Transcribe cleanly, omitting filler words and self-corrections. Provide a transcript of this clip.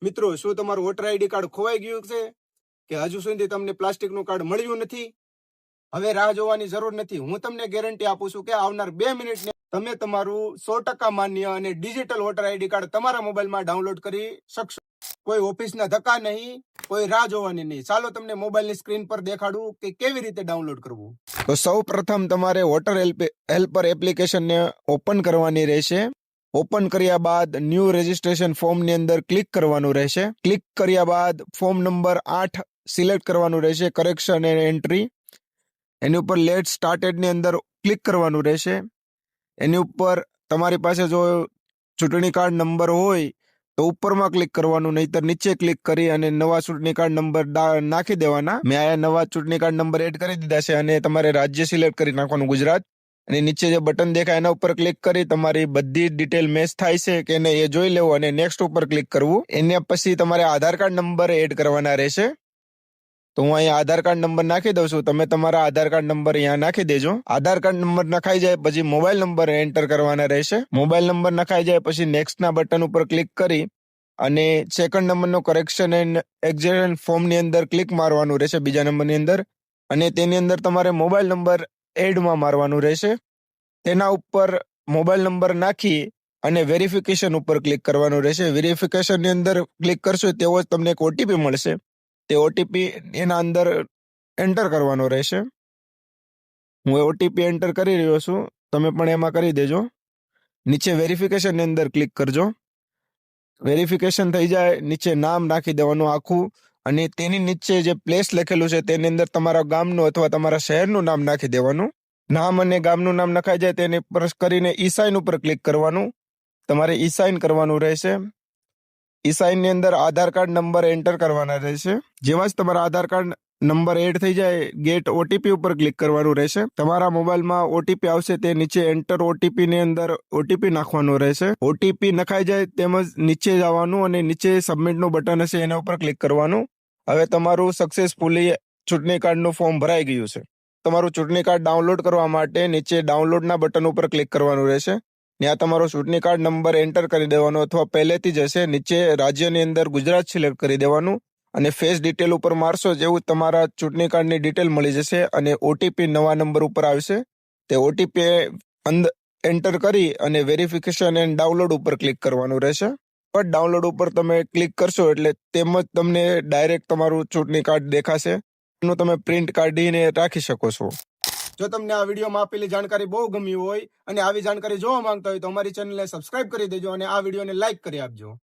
મિત્રો, શું તમારું વોટર આઈડી કાર્ડ ખોવાઈ ગયું છે કે હજુ સુધી તમને પ્લાસ્ટિકનું કાર્ડ મળ્યું નથી? હવે રાહ જોવાની જરૂર નથી. હું તમને ગેરંટી આપું છું કે આવનાર 2 મિનિટને તમે તમારું 100% માન્ય અને ડિજિટલ વોટર આઈડી કાર્ડ તમારા મોબાઈલમાં ડાઉનલોડ કરી શકશો. કોઈ ઓફિસના ધક્કા નહીં, કોઈ રાહ જોવાની નહીં. ચાલો તમને મોબાઈલની સ્ક્રીન પર દેખાડું કે કેવી રીતે ડાઉનલોડ કરવું. તો સૌ પ્રથમ તમારે વોટર હેલ્પર એપ્લિકેશનને ઓપન કરવાની રહેશે. ઓપન કર્યા બાદ ન્યૂ રજિસ્ટ્રેશન ફોર્મની અંદર ક્લિક કરવાનું રહેશે. ક્લિક કર્યા બાદ ફોર્મ નંબર 8 સિલેક્ટ કરવાનું રહેશે, કરેક્શન એન્ડ એન્ટ્રી. એની ઉપર લેટ સ્ટાર્ટેડની અંદર ક્લિક કરવાનું રહેશે. એની ઉપર તમારી પાસે જો ચૂંટણી કાર્ડ નંબર હોય તો ઉપરમાં ક્લિક કરવાનું, નહીતર નીચે ક્લિક કરી અને નવા ચૂંટણી કાર્ડ નંબર નાખી દેવાના. મેં આયા નવા ચૂંટણી કાર્ડ નંબર એડ કરી દીધા છે અને તમારે રાજ્ય સિલેક્ટ કરી નાખવાનું ગુજરાત. અને નીચે જે બટન દેખાય એના ઉપર ક્લિક કરી તમારી બધી ડિટેલ મેચ થાય છે કે નહીં એ જોઈ લેવું અને નેક્સ્ટ ઉપર ક્લિક કરવું. એના પછી તમારે આધાર કાર્ડ નંબર એડ કરવાના રહેશે. તો હું અહીંયા આધાર કાર્ડ નંબર નાખી દઉં છું. તમે તમારા આધાર કાર્ડ નંબર અહીંયા નાખી દેજો. આધાર કાર્ડ નંબર નખાઈ જાય પછી મોબાઈલ નંબર એન્ટર કરવાના રહેશે. મોબાઈલ નંબર નખાઈ જાય પછી નેક્સ્ટના બટન ઉપર ક્લિક કરી અને સેકન્ડ નંબરનો કરેક્શન એન્ડ એક્ઝેશન ફોર્મની અંદર ક્લિક મારવાનું રહેશે, બીજા નંબરની અંદર. અને તેની અંદર તમારે મોબાઈલ નંબર એડમાં મારવાનું રહેશે. તેના ઉપર મોબાઈલ નંબર નાખી અને વેરિફિકેશન ઉપર ક્લિક કરવાનું રહેશે. વેરિફિકેશનની અંદર ક્લિક કરશો તેવો જ તમને એક ઓટીપી મળશે. તે ઓટીપી એના અંદર એન્ટર કરવાનો રહેશે. હું ઓટીપી એન્ટર કરી રહ્યો છું, તમે પણ એમાં કરી દેજો. નીચે વેરિફિકેશનની અંદર ક્લિક કરજો. વેરિફિકેશન થઈ જાય, નીચે નામ નાખી દેવાનું આખું અને તેની નીચે જે પ્લેસ લખેલું છે તેની અંદર તમારા ગામનું અથવા તમારા શહેરનું નામ નાખી દેવાનું. નામ અને ગામનું નામ નખાઈ જાય તેને પ્રેસ કરીને ઈ સાઇન ઉપર ક્લિક કરવાનું. તમારે ઈ સાઇન કરવાનું રહેશે. ઈ સાઇનની અંદર આધાર કાર્ડ નંબર એન્ટર કરવાના રહેશે. જેવા જ તમારા આધાર કાર્ડ નંબર એડ થઈ જાય ગેટ ઓટીપી ઉપર ક્લિક કરવાનું રહેશે. તમારા મોબાઈલમાં ઓટીપી આવશે તે નીચે એન્ટર ઓટીપીની અંદર ઓટીપી નાખવાનું રહેશે. ઓટીપી નખાઈ જાય તેમજ નીચે જવાનું અને નીચે સબમિટનું બટન હશે એના ઉપર ક્લિક કરવાનું. હવે તમારું સક્સેસફુલી ચૂંટણી કાર્ડનું ફોર્મ ભરાઈ ગયું છે. તમારું ચૂંટણી કાર્ડ ડાઉનલોડ કરવા માટે નીચે ડાઉનલોડના બટન ઉપર ક્લિક કરવાનું રહેશે. ત્યાં તમારો ચૂંટણી કાર્ડ નંબર એન્ટર કરી દેવાનો અથવા પહેલેથી જ હશે. નીચે રાજ્યની અંદર ગુજરાત સિલેક્ટ કરી દેવાનું અને ફેસ ડિટેલ ઉપર મારશો જેવું તમારા ચૂંટણી કાર્ડની ડિટેલ મળી જશે અને ઓટીપી નવા નંબર ઉપર આવશે. તે ઓટીપી એન્ટર કરી અને વેરિફિકેશન એન્ડ ડાઉનલોડ ઉપર ક્લિક કરવાનું રહેશે. પણ ડાઉનલોડ ઉપર તમે ક્લિક કરશો એટલે તેમ જ તમને ડાયરેક્ટ તમારું ચૂંટણી કાર્ડ દેખાશે. એનું તમે પ્રિન્ટ કાઢીને રાખી શકો છો. જો તમને આ વિડીયોમાં આપેલી જાણકારી બહુ ગમી હોય અને આવી જાણકારી જોવા માંગતા હોય તો અમારી ચેનલને સબસ્ક્રાઇબ કરી દેજો અને આ વિડીયોને લાઇક કરી આપજો.